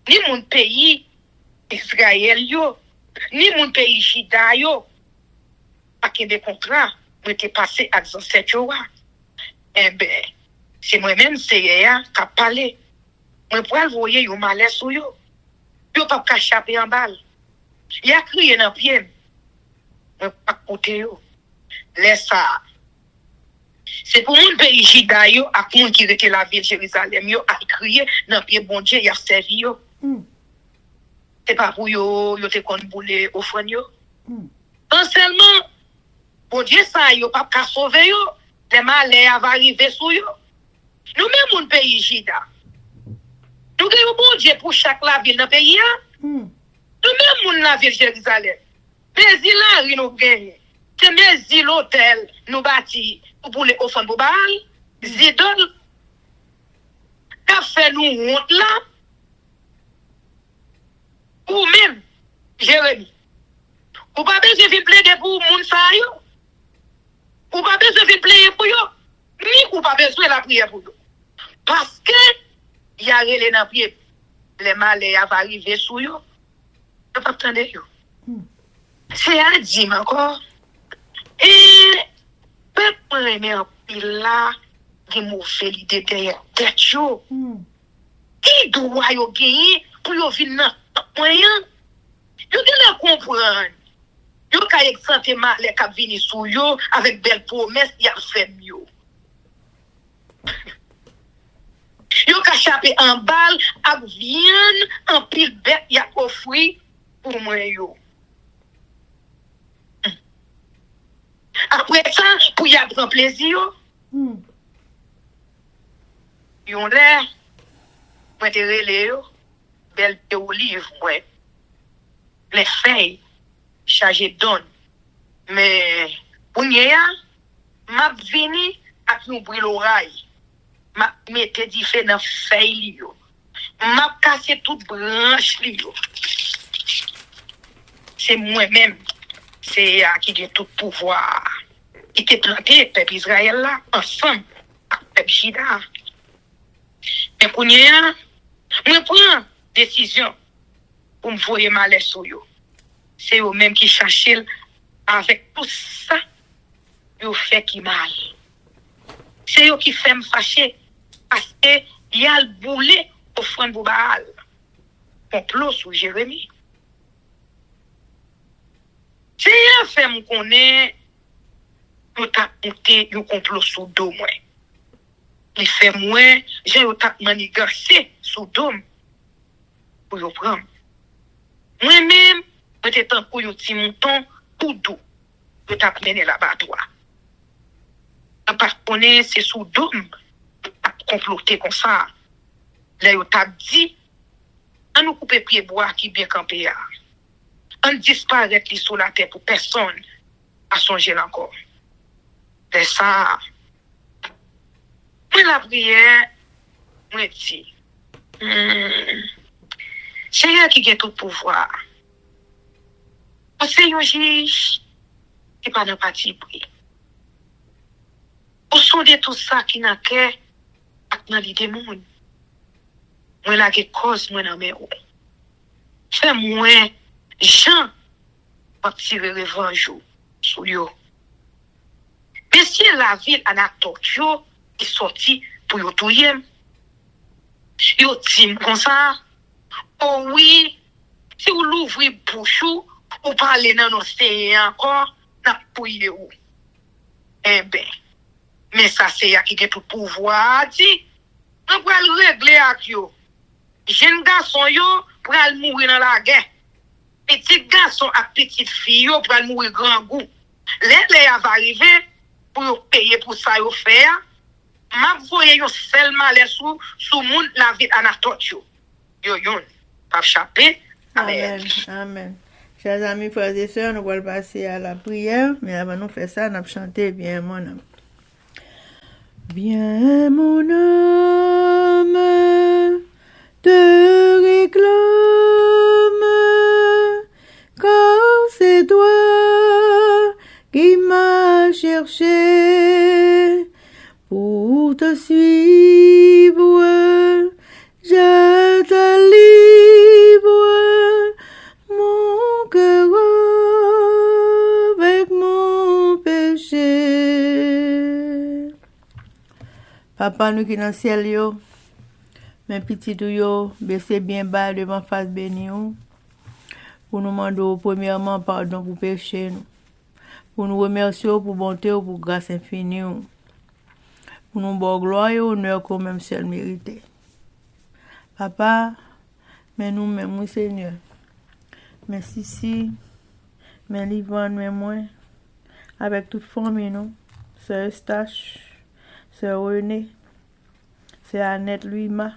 Ni mon pays Israël yo, ni mon pays Jida yo. Pas qu'il y ait des contrats, moi t'ai passé à 17 jours. Eh ben, c'est moi-même, c'est hier, qui a parlé. Moi, pour le voyer, yo malaise sur yo. Yo pas qu'à chaper en balle. Il a crié dans le pied. Moi, pas côté yo. Laisse ça. C'est pour mon pays Jida yo, à mon qui était la ville de Jérusalem yo, a crié dans le pied, bon Dieu, il a servi yo. C'est pas pour yo te kon boule offrande yo. Non seulement, bon Dieu, ça, yo pas qu'à sauver yo, les malheurs va arriver sur yo. Nous même mon pays Jida. Nous avons bon Dieu pour chaque la ville dans le pays. Nous même mon la ville de Jérusalem. Mais il a nous gagné. C'est mes îles hôtels nous bâtis pour les offrandes pour Baal. Zidol. Qu'a fait nous honte là. Ou même, Jérémie, ou pas besoin de plaider pour moun sa yo, ou pas besoin de plaider pour yo, ni ou pas besoin de la prière pour yo. Parce que, y a relé dans pied, les malais va arriver sous yo, ne pas attendre yo. C'est à dire encore. Et, peuple remet en pile là, qui mauvais l'idée derrière tête yo. Qui doit yo gagner pour yo venir dans moyen? Yo doit comprendre. Yo ka exante malais k'ap vini sou yo avec belle promesse y a fait mieux. Yo ka chapé en balle ak viande en pile bête y a offri pour moi yo. Après ça, pour y a prendre plaisir, yon lè, moi te relé yo, belle de olive, ouais. Les feuilles, chargées d'onde. Mais, pour n'y a, m'a vini ak yon brûle l'oreille. M'a mette différents feuilles yo. M'a cassé toute branche li yo. C'est moi-même, c'est qui a tout pouvoir. Qui te planté peuple Israël là, ensemble, avec peuple Juda. Mais pour n'y a, moi prends décision pour me voyer mal sur yo. C'est eux même qui cherchent avec tout ça, yo fait qui mal. C'est eux qui fait me fâcher parce que y a le boulet au front de Baal. Complot sur Jérémie. C'est un fait me connaît yo t'a monté yo complot sur dos moi. Il fait moi, j'ai yo t'a manigancé sur dos pour yo prendre. Moi-même, peut-être un coup yo ti mouton pour dos. Yo t'a mené l'abattoir. Parce qu'on est c'est sous dos comploter comme ça. Là yo t'a dit on nous couper pied bois qui bien campé là. On disparaît li sur la terre pour personne à songer encore. C'est ça. Pour la prière, moi dis, c'est elle qui a tout pouvoir. Parce que un juge, c'est pas de parti pris. Au son de tout ça qui n'a qu'à dans l'idée monde. Moi la que cause moi dans mes roues. Fais moi Jean va tirer revanche sur yo. Monsieur la ville Anatotio est sorti pour yo touyer. Yo dit comme ça. Oh oui, si vous l'ouvrez bouche ou parlez dans l'océan encore, n'a pouillé ou. Eh ben, mais ça c'est ya qui a tout pouvoir dit. On va le régler avec yo. Jeune garçon yo pour aller mourir dans la guerre. Petit garçon et petite fille yo pour aller mourir grand goût. Les va arriver pour payer pour ça yo faire. M'a voyé yo seulement les sous monde la vie Anatotio. Yo pas échapper. Amen. Amen. Chers amis, frères et sœurs, nous allons passer à la prière, mais avant de faire ça, nous allons chanter bien mon âme. Bien mon âme te réclame, car c'est toi qui m'as cherché pour te suivre. Je te livre mon cœur avec mon péché. Papa, nous qui dans le ciel, yo, mes petits yo, baissez bien bas devant face béni, pour nous demander premièrement pardon pour péché, nous. Pour nous remercier pour bonté, pour grâce infinie, pour nous bon gloire et honneur qu'on même seul mérité. Papa, mais nous même, Seigneur. Merci si, mais Livonne, mais moi, avec toute famille, nous, Sœur Eustache, Sœur René, Sœur Annette Louima,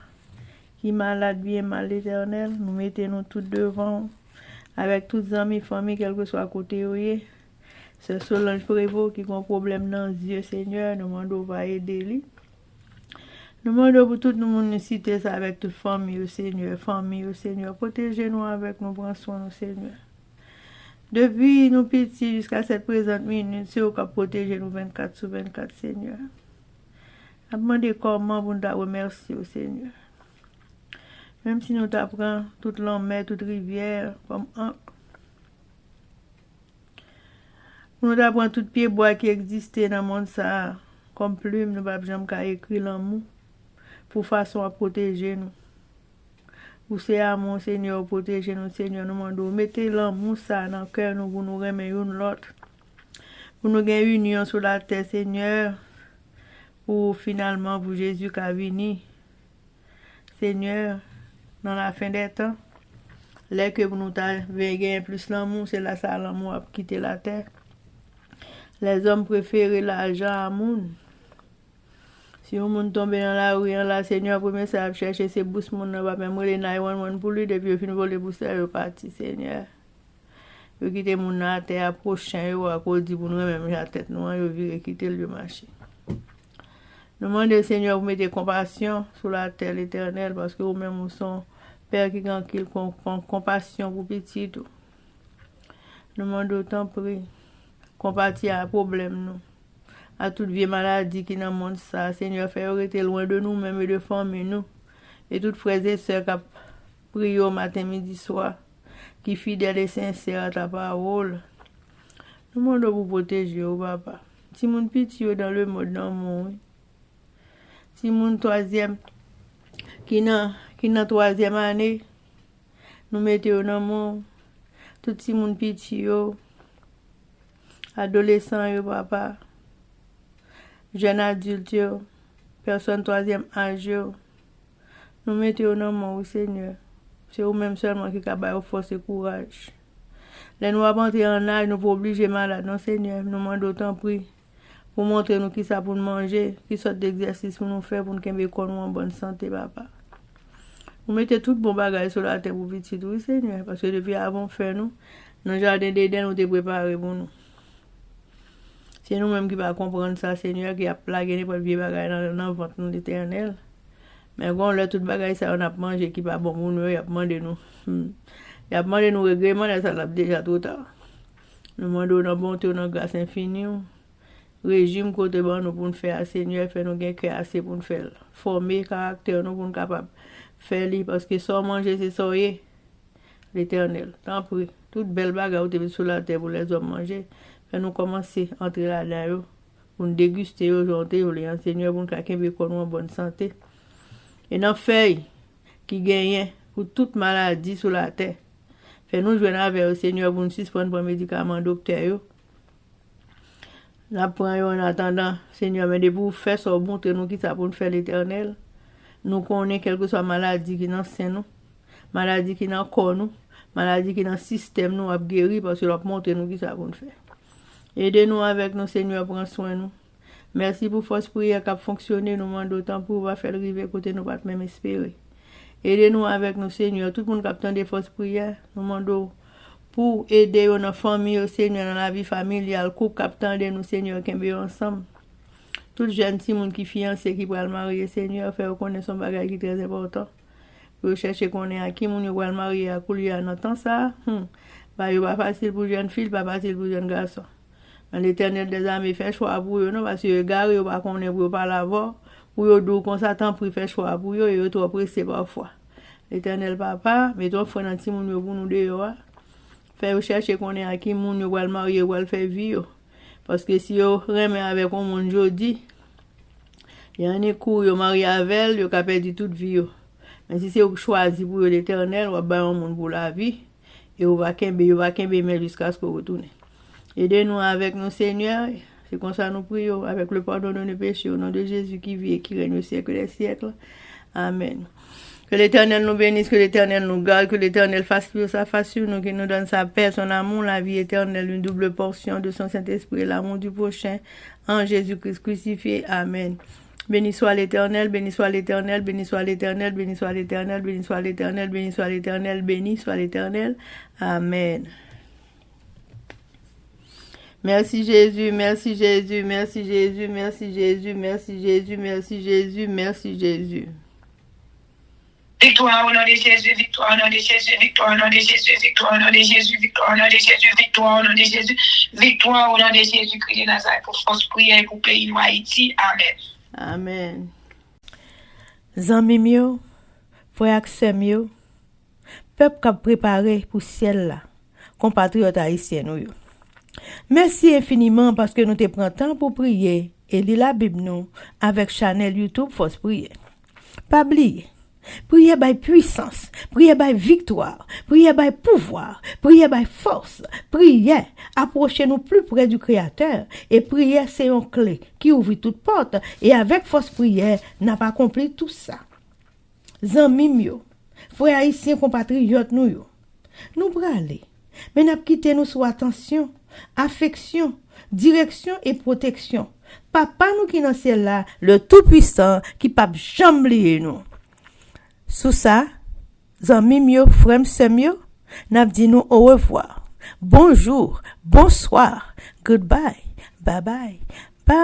qui malade bien mal l'éternel, nous mettons nous tous devant, avec toutes les amis, famille, quel que soit à côté, oui. Sœur Solange Prévost, qui a un problème dans les yeux, Seigneur, nous demandons va aider lui. Nous demandons pour tout le monde citer ça avec toute famille, Seigneur, protégez-nous avec nous, prends soin, Seigneur. Depuis nous petits jusqu'à cette présente minute, c'est eux qui protégent nous 24 sur 24, Seigneur. Je demande comment vous nous remercier, Seigneur. Même si nous t'apprenons toute la mer, toute rivière, comme un. Nous t'apprenons tout pied bois qui existait dans le monde, ça, comme plume, nous ne pouvons jamais écrire l'amour pour façon à protéger nous. Pour ces amours, Seigneur, protéger nous, Seigneur, nous demandons, mettez l'amour ça dans le cœur, nous, pour nous remettre une l'autre. Pour nous gagner une union sur la terre, Seigneur, pour finalement, pour Jésus qui a venu. Seigneur, dans la fin des temps, là que nous avons gagné plus l'amour, c'est là ça l'amour a quitté la terre. Les hommes préfèrent l'argent à monde. Si on monde tombe dans la rue, là, Seigneur, premier ça chercher ses bourses, mon ne va même les 911 pour lui, depuis qu'il finit de bourses, il est parti, Seigneur. Il quitte mon à terre prochain, à cause du pour nous même la tête, nous, il vient quitter le marché. Nous demandons, Seigneur, vous mettez compassion sur la terre l'éternelle, parce que vous-même, vous sont Père qui a compassion pour petit tout. Nous demandons autant prix, compatir à problème, nous. À toute vieille maladie qui dans le monde ça, Seigneur, fait arrêter loin de nous, même et de famille nous. Et toutes frères et sœurs qui prient au matin, midi, soir, qui fidèles et sincères à ta parole. Nous demandons vous protéger, oh papa. Si mon petit dans le monde, dans le monde. Si mon troisième, qui dans troisième année, nous mettons dans le monde. Tout si mon petit, adolescent, papa. Jeune adulte, personne troisième âge, nous mettons dans mon Seigneur. C'est vous-même seulement qui a force et courage. Les nous avons entré en âge, nous ne pouvons obliger malade, non Seigneur. Nous demandons autant prix pour montrer nous qui ça pour nous manger, qui sorte d'exercice pour nous faire, pour nous qu'il en bonne santé, papa. Vous mettez tout bon bagage sur la terre pour petit, oui Seigneur, parce que depuis avant faire nous, dans le jardin d'Éden, nous sommes préparés pour nous. C'est nous-mêmes qui va comprendre ça, Seigneur, qui a plagué n'importe quel bagage dans le ventre de l'Éternel. Mais quand on a tout bagage, ça on a mangé qui pas bon pour nous, il a demandé nous. Il a demandé nous règlement, ça l'a déjà trop tard. Nous demandons dans bonté, dans grâce infinie, régime côté bon nous pour nous faire, Seigneur, faire nous gagner assez pour nous faire former caractère nous pour nous capable faire lui parce que sans manger c'est ça l'Éternel. Tant pis, toute belle bagage où sur la terre pour les hommes manger. Nous commencer à entrer là-dedans pour nous déguster aujourd'hui, Seigneur, pour nous faire en bonne santé. Et nos feuilles qui gagnent pour toute maladie sur la terre. Fait-nous jouer avec le Seigneur pour nous suspendre pour les médicaments docteur. Nous prenons en attendant, Seigneur, mais pour faire ça, montrer nous qui ça pour nous faire l'Éternel. Nous connaissons quelle que soit maladie qui est dans le sein, nous, maladie qui est dans le corps, nous, maladie qui est dans le système, nous a guéri parce que nous montrer nous qui ça pour nous faire. Aidez-nous avec nous, Seigneur, prends soin de nous. Merci pour force prière qui a fonctionné. Nous demandons autant pour pouvoir faire arriver côté nous pas même espérer. Aidez-nous avec nous, Seigneur. Tout le monde qui attend des forces prières, nous demandons pour aider nos familles, Seigneur, dans la vie familiale, couple qui attend de nous, Seigneur, qui est ensemble. Tout jeune petit monde qui est fiancé, qui va le marier, Seigneur, faire reconnaître son bagage qui est très important. Pour chercher qu'on est à qui moun va le marier à couler dans temps ça. Bah, il pas facile pour jeune fille, pas facile pour jeune garçon. L'Éternel des armées fait choix pour eux, non, parce que gars, pas qu'on est pour pas l'avoir, pour eux, d'où qu'on s'attend pour faire choix pour eux, et eux, trop pressés parfois. L'Éternel papa, mais toi, faut un petit moun pour nous dehors, faire chercher qu'on est à qui moun va le marier, va le faire vivre. Parce que si vous remet avec un monde aujourd'hui, il y a un coup, vous marié avec elle, vous avez perdu toute vie. Mais si c'est vous choisi pour l'Éternel, vous avez un monde pour la vie, et vous va kembe jusqu'à ce que vous retournez. Aidez-nous avec nos Seigneur, c'est comme ça nous prions, avec le pardon de nos péchés, au nom de Jésus qui vit et qui règne au siècle des siècles. Amen. Que l'Éternel nous bénisse, que l'Éternel nous garde, que l'Éternel fasse plus sa face sur nous, qu'il nous donne sa paix, son amour, la vie éternelle, une double portion de son Saint-Esprit, l'amour du prochain, en Jésus-Christ crucifié. Amen. Béni soit l'Éternel, béni soit l'Éternel, béni soit l'Éternel, béni soit l'Éternel, béni soit l'Éternel, béni soit l'Éternel, béni soit l'Éternel. Amen. Merci Jésus, merci Jésus, merci Jésus, merci Jésus, merci Jésus, merci Jésus, merci Jésus. Victoire au nom de Jésus, victoire au nom de Jésus, victoire au nom de Jésus, victoire au nom de Jésus, victoire au nom de Jésus, victoire au nom de Jésus, victoire au nom de Jésus-Christ de Nazareth pour force prière pour pays nous Haïti. Amen. Amen. Zanmim yo, frère ak sèm yo, peuple k'ap préparé pour ciel là, compatriotes haïtiens nou yo. Merci infiniment parce que nous te prend temps pour prier et lire la Bible nous avec channel YouTube Force Prière. Pas oublier. Prière by puissance, prière by victoire, prière by pouvoir, prière by force, prière, approchez-nous plus près du Créateur et prière c'est une clé qui ouvre toute porte et avec force prière n'a pas accompli tout ça. Zanmim yo, frères haïtiens compatriotes nous yo, nous bralé, mais n'a quitté nous sous attention, affection, direction et protection. Papa nous qui dans ciel là, le tout-puissant qui pas jamais oublier nous. Sous ça, zanmim yo, frère sèm yo, n'a dit nous au revoir. Bonjour, bonsoir, goodbye, bye bye, bye.